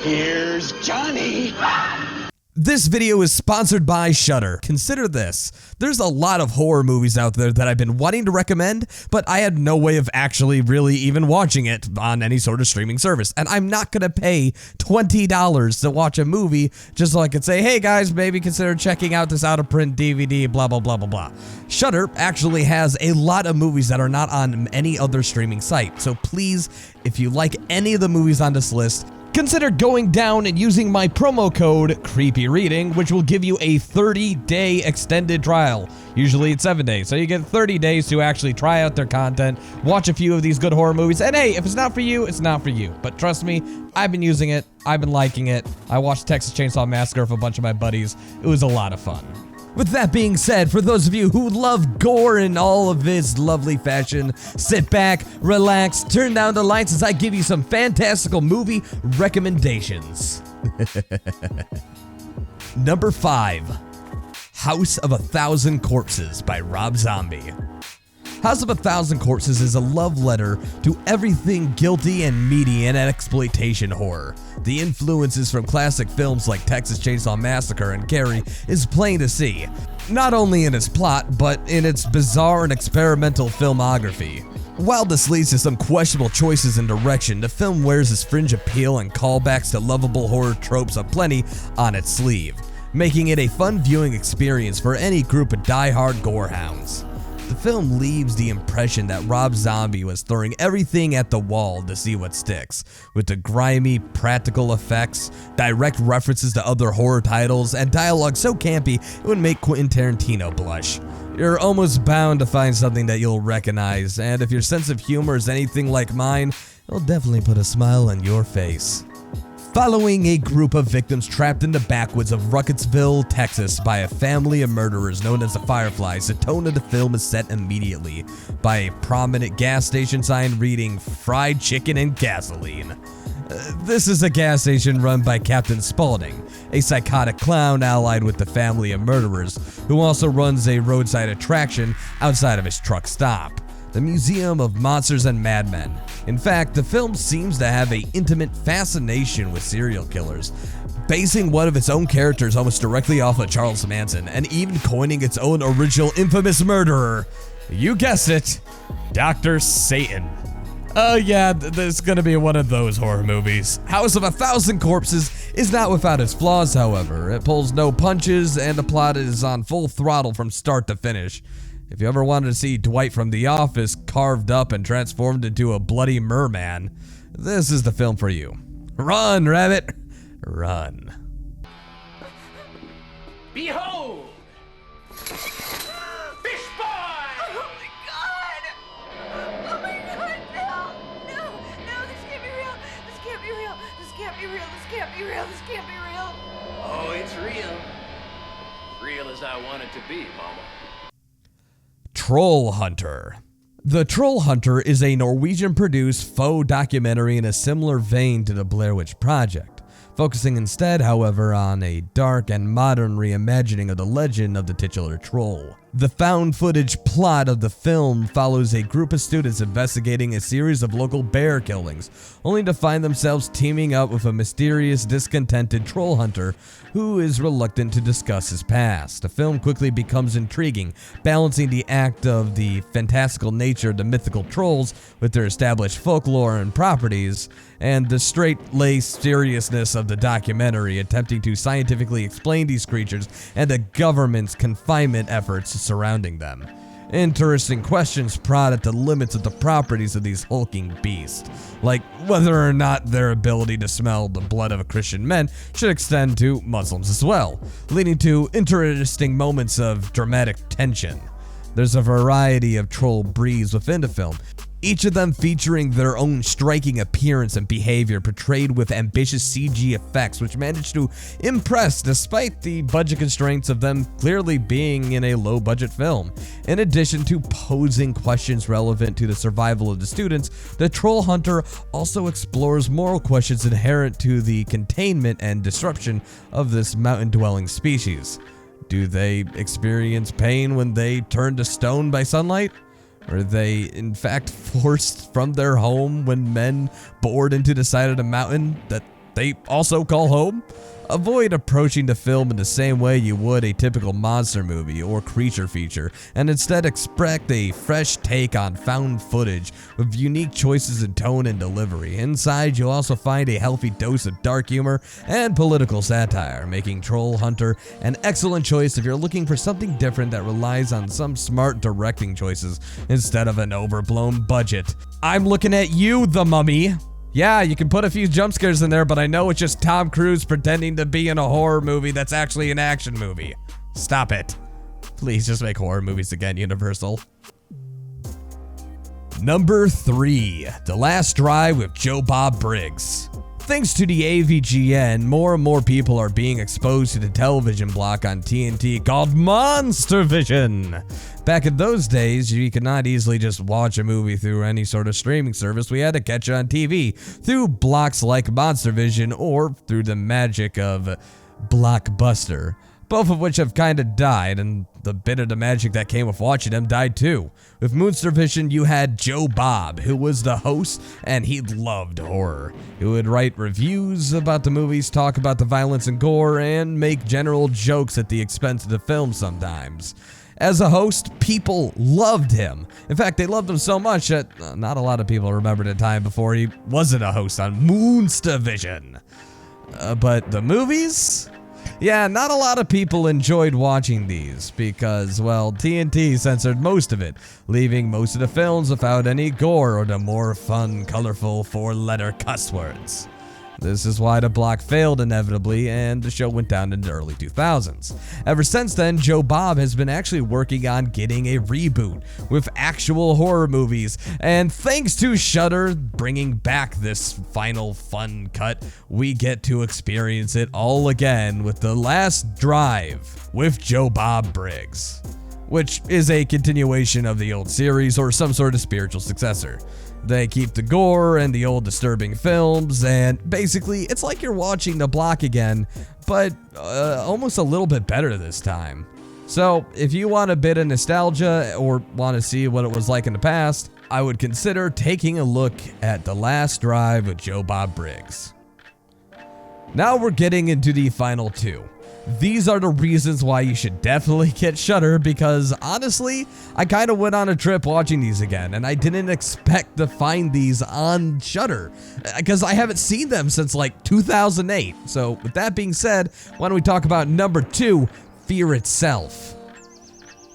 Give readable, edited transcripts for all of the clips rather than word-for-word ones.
Here's Johnny. This video is sponsored by Shudder. Consider this. There's a lot of horror movies out there that I've been wanting to recommend, but I had no way of actually really even watching it on any sort of streaming service. And I'm not gonna pay $20 to watch a movie just so I could say, hey guys, maybe consider checking out this out-of-print DVD, blah, blah, blah, blah, blah. Shudder actually has a lot of movies that are not on any other streaming site. So please, if you like any of the movies on this list, consider going down and using my promo code CreepyReading, which will give you a 30-day extended trial. Usually it's 7 days, so you get 30 days to actually try out their content, watch a few of these good horror movies, and hey, if it's not for you, it's not for you. But trust me, I've been using it, I've been liking it. I watched Texas Chainsaw Massacre with a bunch of my buddies. It was a lot of fun. With that being said, for those of you who love gore in all of its lovely fashion, sit back, relax, turn down the lights as I give you some fantastical movie recommendations. Number 5, House of a Thousand Corpses by Rob Zombie. House of a Thousand Corpses is a love letter to everything guilty and meaty in exploitation horror. The influences from classic films like Texas Chainsaw Massacre and Carrie is plain to see, not only in its plot, but in its bizarre and experimental filmography. While this leads to some questionable choices in direction, the film wears its fringe appeal and callbacks to lovable horror tropes aplenty on its sleeve, making it a fun viewing experience for any group of die-hard gorehounds. The film leaves the impression that Rob Zombie was throwing everything at the wall to see what sticks, with the grimy, practical effects, direct references to other horror titles, and dialogue so campy it would make Quentin Tarantino blush. You're almost bound to find something that you'll recognize, and if your sense of humor is anything like mine, it'll definitely put a smile on your face. Following a group of victims trapped in the backwoods of Ruckersville, Texas by a family of murderers known as the Fireflies, the tone of the film is set immediately by a prominent gas station sign reading "Fried Chicken and Gasoline." This is a gas station run by Captain Spaulding, a psychotic clown allied with the family of murderers, who also runs a roadside attraction outside of his truck stop, the Museum of Monsters and Madmen. In fact, the film seems to have an intimate fascination with serial killers, basing one of its own characters almost directly off of Charles Manson, and even coining its own original infamous murderer. You guessed it, Dr. Satan. Oh yeah, this is gonna be one of those horror movies. House of a Thousand Corpses is not without its flaws, however. It pulls no punches, and the plot is on full throttle from start to finish. If you ever wanted to see Dwight from The Office carved up and transformed into a bloody merman, this is the film for you. Run, rabbit, run. Behold! Fish boy! Oh my god! Oh my god, no! No, this can't be real! This can't be real! This can't be real! This can't be real! This can't be real! Oh, it's real. Real as I want it to be, mama. Troll Hunter. The Troll Hunter is a Norwegian-produced faux documentary in a similar vein to the Blair Witch Project, focusing instead, however, on a dark and modern reimagining of the legend of the titular troll. The found footage plot of the film follows a group of students investigating a series of local bear killings, only to find themselves teaming up with a mysterious, discontented troll hunter who is reluctant to discuss his past. The film quickly becomes intriguing, balancing the act of the fantastical nature of the mythical trolls with their established folklore and properties, and the straight-laced seriousness of the documentary, attempting to scientifically explain these creatures and the government's confinement efforts surrounding them. Interesting questions prod at the limits of the properties of these hulking beasts, like whether or not their ability to smell the blood of Christian men should extend to Muslims as well, leading to interesting moments of dramatic tension. There's a variety of troll breeds within the film, each of them featuring their own striking appearance and behavior portrayed with ambitious CG effects which managed to impress despite the budget constraints of them clearly being in a low-budget film. In addition to posing questions relevant to the survival of the students, the Troll Hunter also explores moral questions inherent to the containment and disruption of this mountain-dwelling species. Do they experience pain when they turn to stone by sunlight? Are they, in fact, forced from their home when men bored into the side of the mountain that they also call home. Avoid approaching the film in the same way you would a typical monster movie or creature feature, and instead expect a fresh take on found footage with unique choices in tone and delivery. Inside, you'll also find a healthy dose of dark humor and political satire, making Troll Hunter an excellent choice if you're looking for something different that relies on some smart directing choices instead of an overblown budget. I'm looking at you, The Mummy. Yeah, you can put a few jump scares in there, but I know it's just Tom Cruise pretending to be in a horror movie that's actually an action movie. Stop it. Please just make horror movies again, Universal. Number 3, The Last Drive with Joe Bob Briggs. Thanks to the AVGN, more and more people are being exposed to the television block on TNT called Monster Vision. Back in those days, you could not easily just watch a movie through any sort of streaming service. We had to catch it on TV through blocks like Monster Vision or through the magic of Blockbuster, both of which have kind of died, and the bit of the magic that came with watching them died too. With Monster Vision, you had Joe Bob, who was the host, and he loved horror. He would write reviews about the movies, talk about the violence and gore, and make general jokes at the expense of the film sometimes. As a host, people loved him. In fact, they loved him so much that not a lot of people remembered a time before he wasn't a host on Monster Vision. But the movies? Yeah, not a lot of people enjoyed watching these because, well, TNT censored most of it, leaving most of the films without any gore or the more fun, colorful four-letter cuss words. This is why the block failed inevitably, and the show went down in the early 2000s. Ever since then, Joe Bob has been actually working on getting a reboot with actual horror movies, and thanks to Shudder bringing back this final fun cut, we get to experience it all again with The Last Drive with Joe Bob Briggs, which is a continuation of the old series or some sort of spiritual successor. They keep the gore and the old disturbing films, and basically it's like you're watching the block again, but almost a little bit better this time. So if you want a bit of nostalgia or want to see what it was like in the past, I would consider taking a look at The Last Drive with Joe Bob Briggs. Now we're getting into the final two. These are the reasons why you should definitely get Shudder, because honestly, I kind of went on a trip watching these again, and I didn't expect to find these on Shudder, because I haven't seen them since like 2008. So with that being said, why don't we talk about number 2, Fear Itself.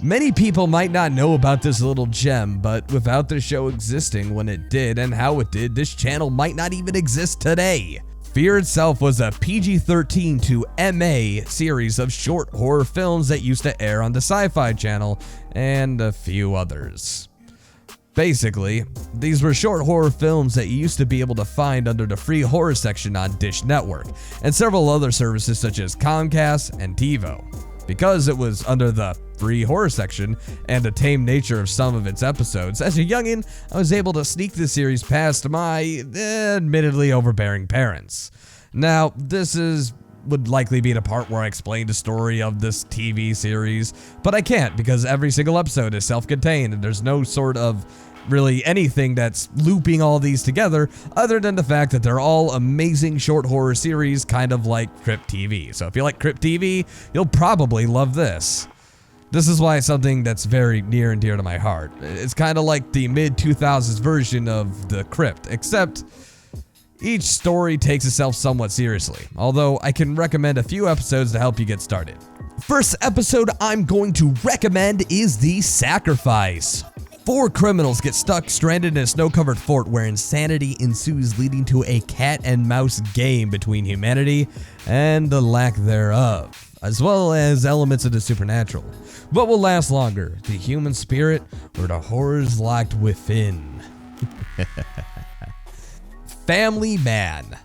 Many people might not know about this little gem, but without the show existing when it did and how it did, this channel might not even exist today. Fear Itself was a PG-13 to MA series of short horror films that used to air on the Sci-Fi Channel and a few others. Basically, these were short horror films that you used to be able to find under the free horror section on Dish Network and several other services such as Comcast and TiVo. Because it was under the free horror section and the tame nature of some of its episodes, as a youngin', I was able to sneak this series past my admittedly overbearing parents. Now, would likely be the part where I explain the story of this TV series, but I can't because every single episode is self-contained and there's no sort of really anything that's looping all these together other than the fact that they're all amazing short horror series, kind of like Crypt TV. So if you like Crypt TV, you'll probably love this. This is why it's something that's very near and dear to my heart. It's kind of like the mid-2000s version of The Crypt, except each story takes itself somewhat seriously, although I can recommend a few episodes to help you get started. First episode I'm going to recommend is The Sacrifice. 4 criminals get stuck stranded in a snow-covered fort where insanity ensues, leading to a cat and mouse game between humanity and the lack thereof, as well as elements of the supernatural. What will last longer, the human spirit or the horrors locked within? Family Man.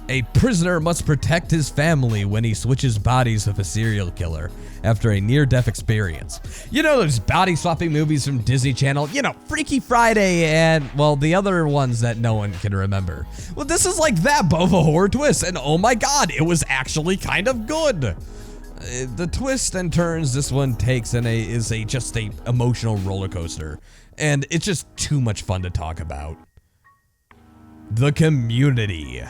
A prisoner must protect his family when he switches bodies with a serial killer after a near-death experience. You know those body-swapping movies from Disney Channel? You know, Freaky Friday and, well, the other ones that no one can remember. Well, this is like that, but with a horror twist, and oh my god, it was actually kind of good. The twists and turns this one takes is just a emotional roller coaster, and it's just too much fun to talk about. The Community.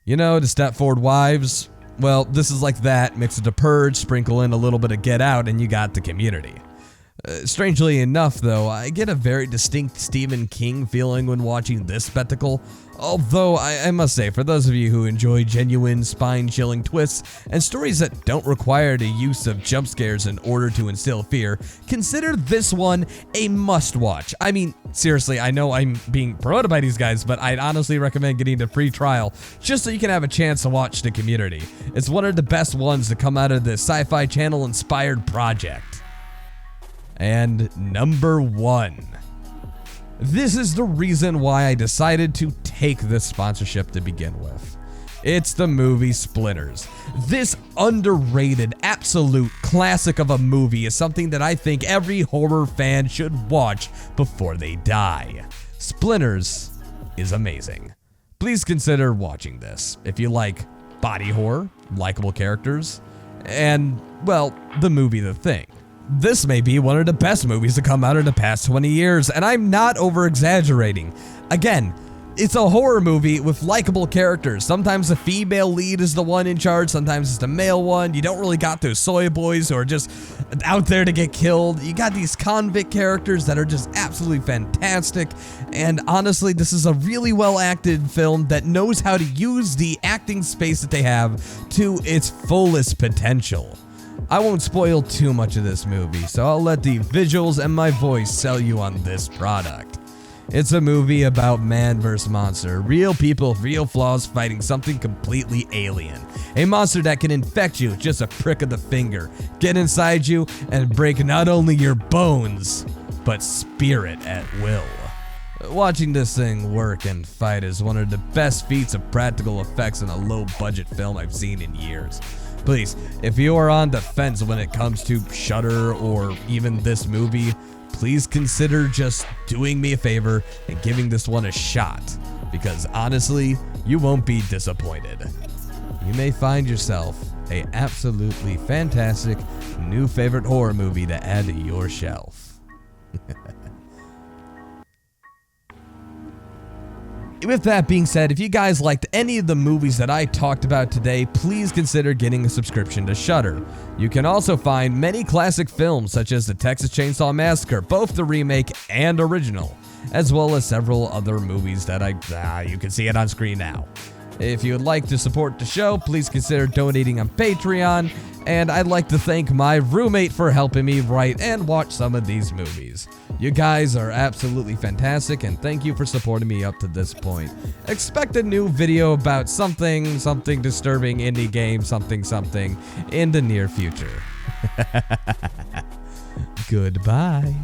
You know, to Stepford Wives, well, this is like that, mix it to Purge, sprinkle in a little bit of Get Out, and you got the Community. Strangely enough, though, I get a very distinct Stephen King feeling when watching this spectacle, although I must say, for those of you who enjoy genuine, spine-chilling twists and stories that don't require the use of jump scares in order to instill fear, consider this one a must-watch. I mean, seriously, I know I'm being promoted by these guys, but I'd honestly recommend getting the free trial just so you can have a chance to watch The Community. It's one of the best ones to come out of this Sci-Fi Channel-inspired project. And number 1. This is the reason why I decided to take this sponsorship to begin with. It's the movie Splinters. This underrated, absolute classic of a movie is something that I think every horror fan should watch before they die. Splinters is amazing. Please consider watching this if you like body horror, likable characters, and, well, the movie The Thing. This may be one of the best movies to come out in the past 20 years, and I'm not over-exaggerating. Again, it's a horror movie with likable characters. Sometimes the female lead is the one in charge, sometimes it's the male one. You don't really got those soy boys who are just out there to get killed. You got these convict characters that are just absolutely fantastic, and honestly, this is a really well-acted film that knows how to use the acting space that they have to its fullest potential. I won't spoil too much of this movie, so I'll let the visuals and my voice sell you on this product. It's a movie about man versus monster, real people, real flaws fighting something completely alien. A monster that can infect you with just a prick of the finger, get inside you, and break not only your bones, but spirit at will. Watching this thing work and fight is one of the best feats of practical effects in a low-budget film I've seen in years. Please, if you are on the fence when it comes to Shudder or even this movie, please consider just doing me a favor and giving this one a shot, because honestly, you won't be disappointed. You may find yourself a absolutely fantastic new favorite horror movie to add to your shelf. With that being said, if you guys liked any of the movies that I talked about today, please consider getting a subscription to Shudder. You can also find many classic films such as the Texas Chainsaw Massacre, both the remake and original, as well as several other movies that you can see it on screen now. If you would like to support the show, please consider donating on Patreon, and I'd like to thank my roommate for helping me write and watch some of these movies. You guys are absolutely fantastic, and thank you for supporting me up to this point. Expect a new video about something disturbing indie game, something in the near future. Goodbye.